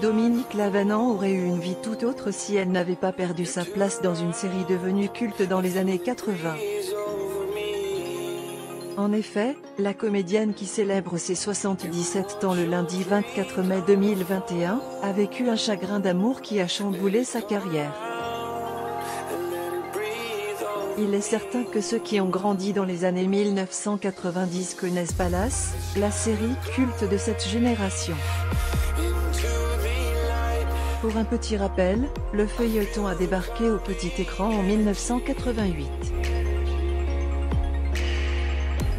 Dominique Lavanant aurait eu une vie tout autre si elle n'avait pas perdu sa place dans une série devenue culte dans les années 80. En effet, la comédienne qui célèbre ses 77 ans le lundi 24 mai 2021, a vécu un chagrin d'amour qui a chamboulé sa carrière. Il est certain que ceux qui ont grandi dans les années 1990 connaissent Palace, la série culte de cette génération. Pour un petit rappel, le feuilleton a débarqué au petit écran en 1988.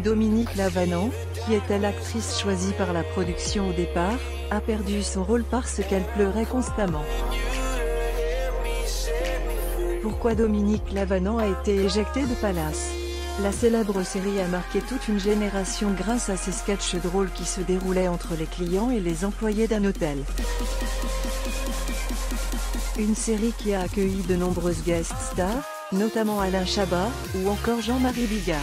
Dominique Lavanant, qui était l'actrice choisie par la production au départ, a perdu son rôle parce qu'elle pleurait constamment. Pourquoi Dominique Lavanant a été éjectée de Palace? La célèbre série a marqué toute une génération grâce à ses sketchs drôles qui se déroulaient entre les clients et les employés d'un hôtel. Une série qui a accueilli de nombreuses guest stars, notamment Alain Chabat, ou encore Jean-Marie Bigard.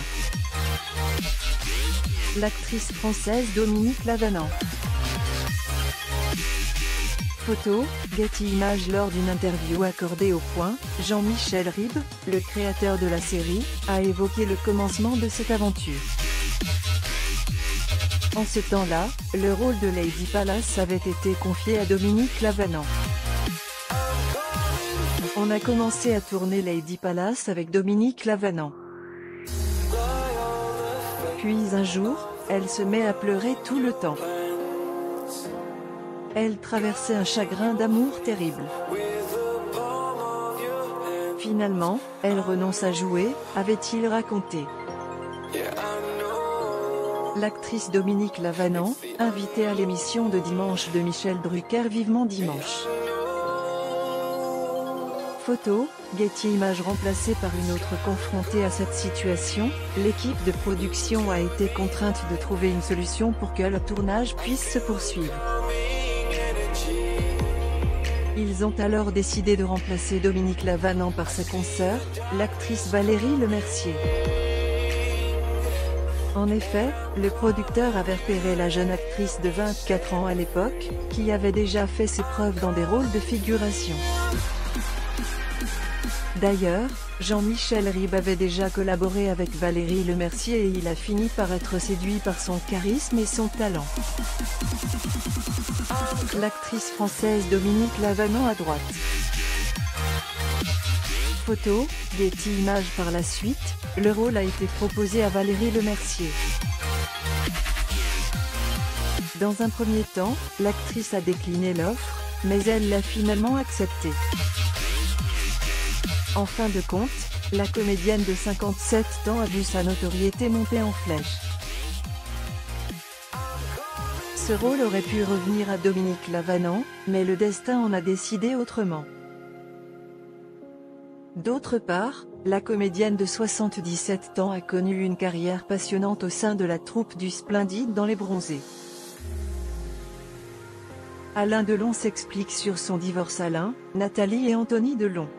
L'actrice française Dominique Lavanant. Photo, Getty Images. Lors d'une interview accordée au Point, Jean-Michel Ribes, le créateur de la série, a évoqué le commencement de cette aventure. En ce temps-là, le rôle de Lady Palace avait été confié à Dominique Lavanant. On a commencé à tourner Lady Palace avec Dominique Lavanant. Puis un jour, elle se met à pleurer tout le temps. Elle traversait un chagrin d'amour terrible. Finalement, elle renonce à jouer, avait-il raconté. L'actrice Dominique Lavanant, invitée à l'émission de dimanche de Michel Drucker Vivement Dimanche. Photo, Getty Images. Remplacée par une autre confrontée à cette situation, l'équipe de production a été contrainte de trouver une solution pour que le tournage puisse se poursuivre. Ils ont alors décidé de remplacer Dominique Lavanant par sa consoeur, l'actrice Valérie Lemercier. En effet, le producteur avait repéré la jeune actrice de 24 ans à l'époque, qui avait déjà fait ses preuves dans des rôles de figuration. D'ailleurs, Jean-Michel Ribes avait déjà collaboré avec Valérie Lemercier et il a fini par être séduit par son charisme et son talent. L'actrice française Dominique Lavanant à droite. Photo, Getty Images. Par la suite, le rôle a été proposé à Valérie Lemercier. Dans un premier temps, l'actrice a décliné l'offre, mais elle l'a finalement acceptée. En fin de compte, la comédienne de 57 ans a vu sa notoriété monter en flèche. Ce rôle aurait pu revenir à Dominique Lavanant, mais le destin en a décidé autrement. D'autre part, la comédienne de 77 ans a connu une carrière passionnante au sein de la troupe du Splendide dans Les Bronzés. Alain Delon s'explique sur son divorce. Alain, Nathalie et Anthony Delon.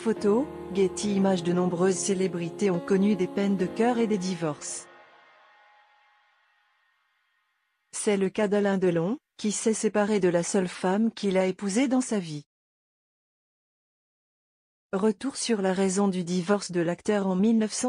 Photo, Getty Images. De nombreuses célébrités ont connu des peines de cœur et des divorces. C'est le cas d'Alain Delon, qui s'est séparé de la seule femme qu'il a épousée dans sa vie. Retour sur la raison du divorce de l'acteur en 1900.